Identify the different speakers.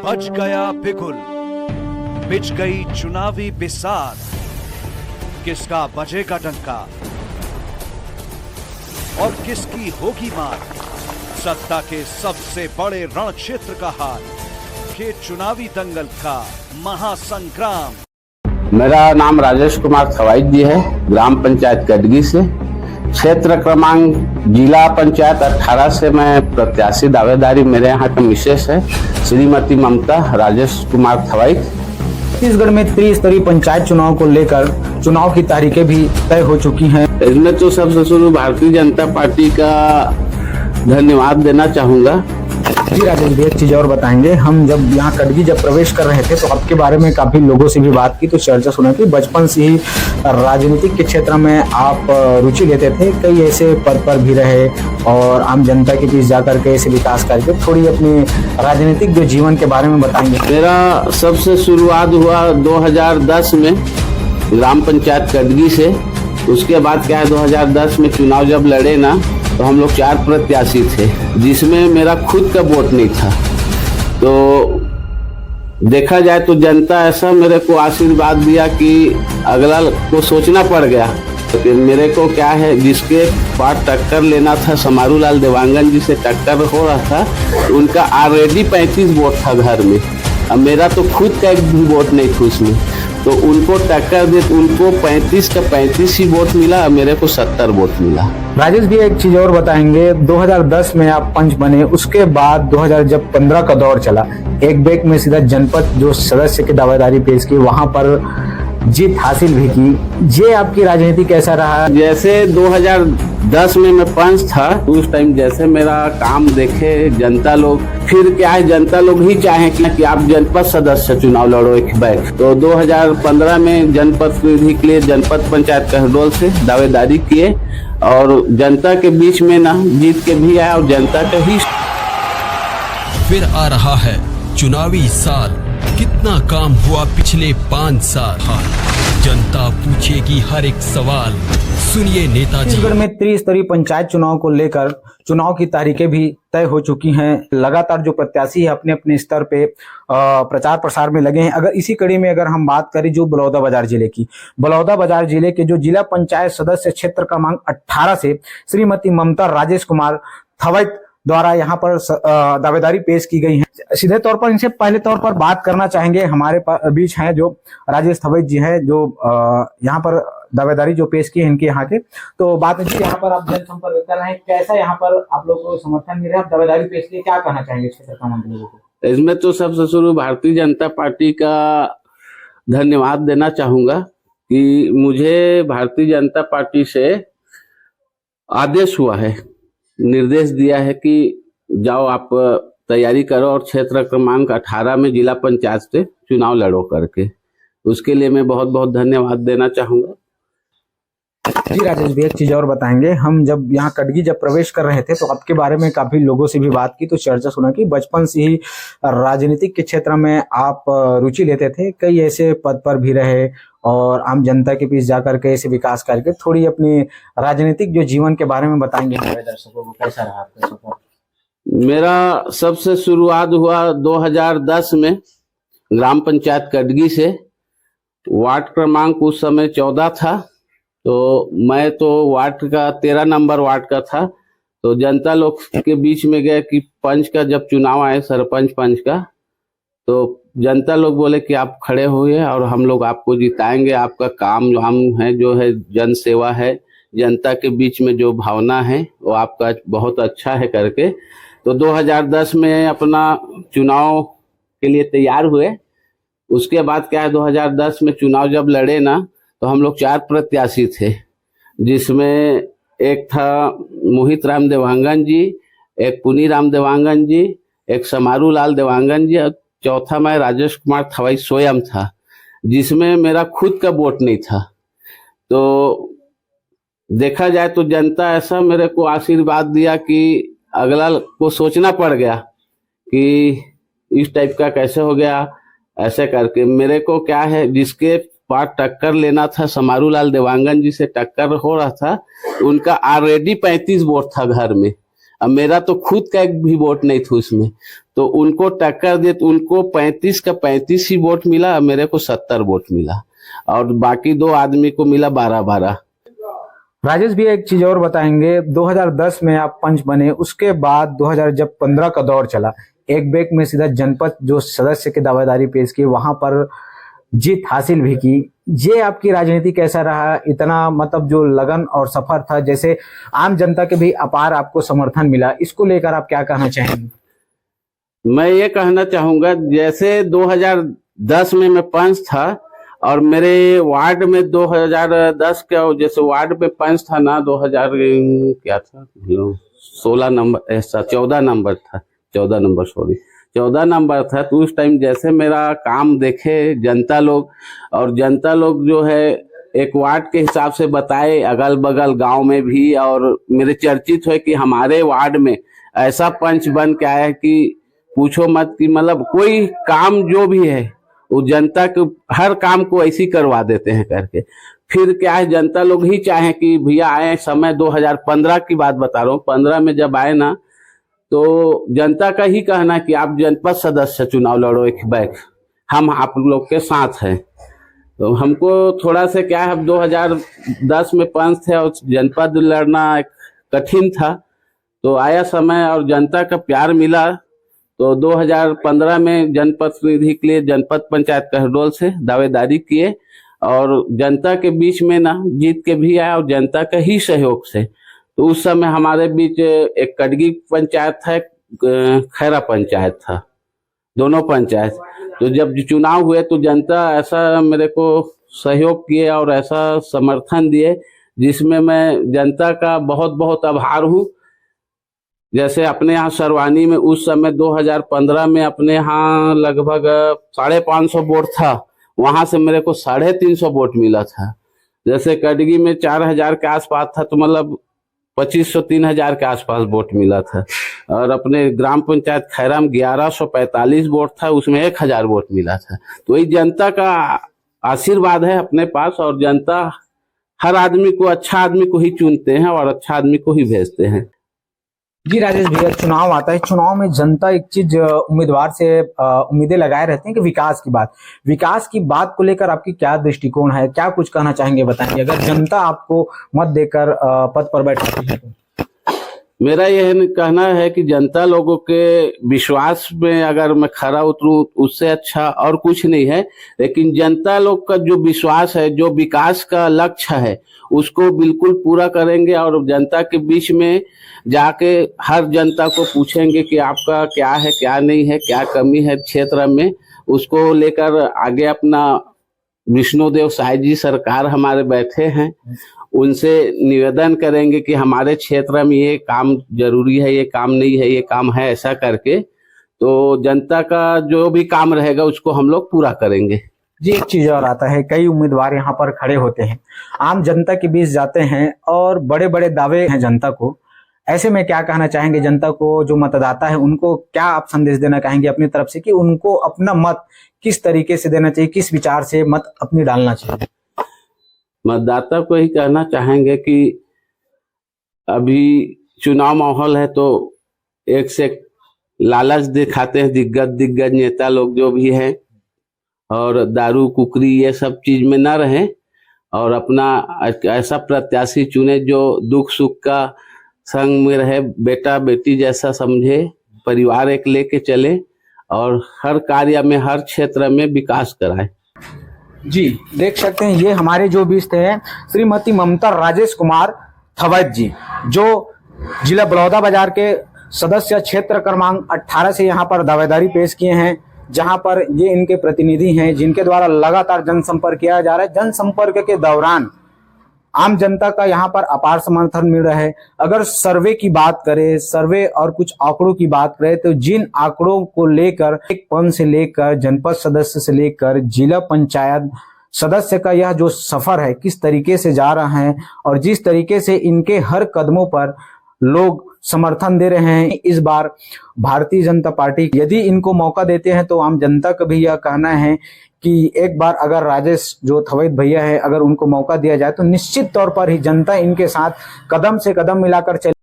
Speaker 1: Much गया बिगुल, बिछ गई चुनावी बिसात, किसका बजेगा डंका और किसकी होगी मार। सत्ता के सबसे बड़े रण क्षेत्र का हाल, ये चुनावी दंगल का महासंग्राम।
Speaker 2: मेरा नाम राजेश कुमार थवाई जी है, ग्राम पंचायत कटगी से। क्षेत्र क्रमांक जिला पंचायत 18 से मैं प्रत्याशी दावेदारी, मेरे यहाँ का मिसेस है श्रीमती ममता राजेश कुमार थवाई।
Speaker 3: छत्तीसगढ़ में त्रिस्तरीय पंचायत चुनाव को लेकर चुनाव की तारीखें भी तय हो चुकी हैं।
Speaker 2: इसमें तो सबसे शुरू भारतीय जनता पार्टी का धन्यवाद देना चाहूँगा।
Speaker 3: जी राजेश भी एक चीज और बताएंगे, हम जब यहाँ कटगी जब प्रवेश कर रहे थे तो आपके बारे में काफी लोगों से भी बात की, तो चर्चा सुना कि बचपन से ही राजनीतिक के क्षेत्र में आप रुचि लेते थे, कई ऐसे पद पर भी रहे और आम जनता के बीच जाकर के ऐसे विकास करके थोड़ी अपने राजनीतिक जो जीवन के बारे में बताएंगे।
Speaker 2: मेरा सबसे शुरुआत हुआ 2010 में ग्राम पंचायत कटगी से। उसके बाद क्या है, 2010 में चुनाव जब लड़े ना तो हम लोग 4 प्रत्याशी थे, जिसमें मेरा खुद का वोट नहीं था। तो देखा जाए तो जनता ऐसा मेरे को आशीर्वाद दिया कि अगला को सोचना पड़ गया। तो मेरे को क्या है, जिसके पास टक्कर लेना था, समारू लाल देवांगन जी से टक्कर हो रहा था, उनका ऑलरेडी 35 वोट था घर में। अब मेरा तो खुद का एक भी वोट नहीं था उसमें, तो उनको टक्कर दे तो उनको 35 का 35 ही वोट मिला, मेरे को 70 वोट मिला।
Speaker 3: राजेश भी एक चीज और बताएंगे, 2010 में आप पंच बने, उसके बाद 2015 का दौर चला, एक बैग में सीधा जनपद जो सदस्य की दावेदारी पेश की, वहां पर जीत हासिल भी की। ये आपकी राजनीति कैसा रहा?
Speaker 2: जैसे 2010 में मैं पंच था, उस टाइम जैसे मेरा काम देखे जनता लोग, फिर क्या है, जनता लोग ही चाहे कि आप जनपद सदस्य चुनाव लड़ो एक बैग। तो 2015 में जनपद प्रतिनिधि के लिए जनपद पंचायत कहडोल से दावेदारी किए और जनता के बीच में ना जीत के भी आया और जनता का ही।
Speaker 4: फिर आ रहा है चुनावी साल, कितना काम हुआ पिछले 5 साल। जनता पूछेगी हर एक सवाल, सुनिए नेताजी।
Speaker 3: छत्तीसगढ़ में त्रिस्तरीय पंचायत चुनाव को लेकर चुनाव की तारीखें भी तय हो चुकी हैं। लगातार जो प्रत्याशी है अपने अपने स्तर पे प्रचार प्रसार में लगे हैं। अगर इसी कड़ी में अगर हम बात करें जो बलौदाबाजार जिले की, बलौदाबाजार जिले के जो जिला पंचायत सदस्य क्षेत्र क्रमांक 18 से श्रीमती ममता राजेश कुमार थवाई द्वारा यहाँ पर दावेदारी पेश की गई है। सीधे तौर पर इनसे पहले तौर पर बात करना चाहेंगे, हमारे बीच हैं जो राजेश थवाई जी हैं, जो यहाँ पर दावेदारी जो पेश की है इनके यहाँ के। तो बात जी, यहाँ पर आप जनसंपर्क कर रहे हैं, कैसा यहाँ पर आप लोगों को समर्थन मिल रहा है, आप दावेदारी पेश की, क्या कहना चाहेंगे क्षेत्र क्रमांक लोगों को?
Speaker 2: इसमें तो सबसे शुरू भारतीय जनता पार्टी का धन्यवाद देना चाहूंगा कि मुझे भारतीय जनता पार्टी से आदेश हुआ है, निर्देश दिया है कि जाओ आप तैयारी करो और क्षेत्र क्रमांक 18 में जिला पंचायत से चुनाव लड़ो करके। उसके लिए मैं बहुत बहुत धन्यवाद देना चाहूंगा।
Speaker 3: जी राजेश भी एक चीज और बताएंगे, हम जब यहाँ कटगी जब प्रवेश कर रहे थे तो आपके बारे में काफी लोगों से भी बात की, तो चर्चा सुना कि बचपन से ही राजनीतिक के क्षेत्र में आप रुचि लेते थे, कई ऐसे पद पर भी रहे और आम जनता के बीच जाकर के ऐसे विकास करके थोड़ी अपने राजनीतिक जो जीवन के बारे में बताएंगे हमारे दर्शकों को, कैसा रहा आपका सफर?
Speaker 2: मेरा सबसे शुरुआत हुआ 2010 में ग्राम पंचायत कटगी से। वार्ड क्रमांक उस समय 14 था, तो मैं तो वार्ड का 13 नंबर वार्ड का था। तो जनता लोग के बीच में गए कि पंच का जब चुनाव आए, सरपंच पंच का, तो जनता लोग बोले कि आप खड़े हुए और हम लोग आपको जिताएंगे, आपका काम जो हम है जो है जन सेवा है, जनता के बीच में जो भावना है वो आपका बहुत अच्छा है करके। तो 2010 में अपना चुनाव के लिए तैयार हुए। उसके बाद क्या है, 2010 में चुनाव जब लड़े ना तो हम लोग 4 प्रत्याशी थे, जिसमें एक था मोहित राम देवांगन जी, एक पुनी राम देवांगन जी, एक समारू लाल देवांगन जी, चौथा मैं राजेश कुमार थवाई स्वयं था, जिसमें मेरा खुद का वोट नहीं था। तो देखा जाए तो जनता ऐसा मेरे को आशीर्वाद दिया कि अगला को सोचना पड़ गया कि इस टाइप का कैसे हो गया, ऐसे करके। मेरे को क्या है, जिसके पास टक्कर लेना था, समारू लाल देवांगन जी से टक्कर हो रहा था, उनका ऑलरेडी 35 वोट था घर में। अब मेरा तो खुद का एक भी वोट नहीं था उसमें, तो उनको टक्कर दे तो उनको 35 का 35 ही वोट मिला, मेरे को 70 वोट मिला और बाकी 2 आदमी को मिला 12-12।
Speaker 3: राजेश भी एक चीज और बताएंगे, 2010 में आप पंच बने, उसके बाद 2015 का दौर चला, एक बैग में सीधा जनपद जो सदस्य की दावेदारी पेश की, वहां पर जीत हासिल भी की। ये आपकी राजनीति कैसा रहा, इतना मतलब जो लगन और सफर था, जैसे आम जनता के भी अपार आपको समर्थन मिला, इसको लेकर आप क्या कहना चाहेंगे?
Speaker 2: मैं ये कहना चाहूंगा, जैसे 2010 में मैं पंच था और मेरे वार्ड में 2010 का जैसे वार्ड में पंच था ना, 2000 क्या था 16 नंबर ऐसा 14 नंबर था, 14 नंबर सॉरी 14 नंबर था। तो उस टाइम जैसे मेरा काम देखे जनता लोग, और जनता लोग जो है एक वार्ड के हिसाब से बताए अगल बगल गांव में भी, और मेरे चर्चित हुए कि हमारे वार्ड में ऐसा पंच बन के आया कि पूछो मत, कि मतलब कोई काम जो भी है वो जनता के हर काम को ऐसी करवा देते हैं करके। फिर क्या है, जनता लोग ही चाहे कि भैया आए, समय 2015 की बात बता रहा हूँ, 15 में जब आए ना, तो जनता का ही कहना कि आप जनपद सदस्य चुनाव लड़ो एक बैग, हम आप लोग के साथ हैं। तो हमको थोड़ा से क्या है, अब 2010 में पंच थे और जनपद लड़ना एक कठिन था, तो आया समय और जनता का प्यार मिला, तो 2015 में जनप्रतिनिधि के लिए जनपद पंचायत कहडोल से दावेदारी किए और जनता के बीच में ना जीत के भी आया, और जनता का ही सहयोग से। तो उस समय हमारे बीच एक कटगी पंचायत था, एक खैरा पंचायत था, दोनों पंचायत। तो जब चुनाव हुए तो जनता ऐसा मेरे को सहयोग किए और ऐसा समर्थन दिए, जिसमें मैं जनता का बहुत बहुत आभार हूँ। जैसे अपने यहाँ सरवानी में उस समय 2015 में अपने यहाँ लगभग 550 वोट था, वहां से मेरे को 350 वोट मिला था। जैसे कटगी में 4000 के आसपास था, तो मतलब 2500-3000 के आसपास वोट मिला था। और अपने ग्राम पंचायत खैरा में 1145 वोट था, उसमें 1000 वोट मिला था। तो ये जनता का आशीर्वाद है अपने पास, और जनता हर आदमी को, अच्छा आदमी को ही चुनते हैं और अच्छा आदमी को ही भेजते हैं।
Speaker 3: जी राजेश भैया, चुनाव आता है, चुनाव में जनता एक चीज उम्मीदवार से उम्मीदें लगाए रहते हैं कि विकास की बात को लेकर आपकी क्या दृष्टिकोण है, क्या कुछ कहना चाहेंगे, बताएंगे। अगर जनता आपको मत देकर पद पर बैठाती है तो?
Speaker 2: मेरा यह कहना है कि जनता लोगों के विश्वास में अगर मैं खरा उतरूं, उससे अच्छा और कुछ नहीं है। लेकिन जनता लोग का जो विश्वास है, जो विकास का लक्ष्य है, उसको बिल्कुल पूरा करेंगे। और जनता के बीच में जाके हर जनता को पूछेंगे कि आपका क्या है, क्या नहीं है, क्या कमी है क्षेत्र में, उसको लेकर आगे अपना विष्णुदेव साई जी सरकार हमारे बैठे हैं, उनसे निवेदन करेंगे कि हमारे क्षेत्र में ये काम जरूरी है, ये काम नहीं है, ये काम है, ऐसा करके तो जनता का जो भी काम रहेगा उसको हम लोग पूरा करेंगे।
Speaker 3: जी एक चीज और आता है, कई उम्मीदवार यहाँ पर खड़े होते हैं, आम जनता के बीच जाते हैं और बड़े बड़े दावे हैं जनता को। ऐसे में क्या कहना चाहेंगे जनता को, जो मतदाता है उनको क्या आप संदेश देना चाहेंगे अपनी तरफ से कि उनको अपना मत किस तरीके से देना चाहिए, किस विचार से मत अपनी डालना चाहिए?
Speaker 2: मतदाता को ही कहना चाहेंगे कि अभी चुनाव माहौल है, तो एक से लालच दिखाते हैं दिग्गज नेता लोग जो भी हैं, और दारू कुकरी ये सब चीज में ना रहें, और अपना ऐसा प्रत्याशी चुने जो दुख सुख का संग में रहे, बेटा बेटी जैसा समझे, परिवार एक लेके चले और हर कार्य में, हर क्षेत्र में विकास कराए।
Speaker 3: जी देख सकते हैं, ये हमारे जो बीच थे श्रीमती ममता राजेश कुमार थवैत जी, जो जिला बलौदाबाजार के सदस्य क्षेत्र क्रमांक 18 से यहाँ पर दावेदारी पेश किए हैं, जहां पर ये इनके प्रतिनिधि हैं जिनके द्वारा लगातार जनसंपर्क किया जा रहा है। जनसंपर्क के दौरान आम जनता का यहाँ पर अपार समर्थन मिल रहा है। अगर सर्वे की बात करें, सर्वे और कुछ आंकड़ों की बात करें, तो जिन आंकड़ों को लेकर एक पद से लेकर जनपद सदस्य से लेकर जिला पंचायत सदस्य का यह जो सफर है किस तरीके से जा रहा है, और जिस तरीके से इनके हर कदमों पर लोग समर्थन दे रहे हैं, इस बार भारतीय जनता पार्टी यदि इनको मौका देते हैं तो आम जनता का भी यह कहना है कि एक बार अगर राजेश जो थवैत भैया है, अगर उनको मौका दिया जाए तो निश्चित तौर पर ही जनता इनके साथ कदम से कदम मिलाकर चले।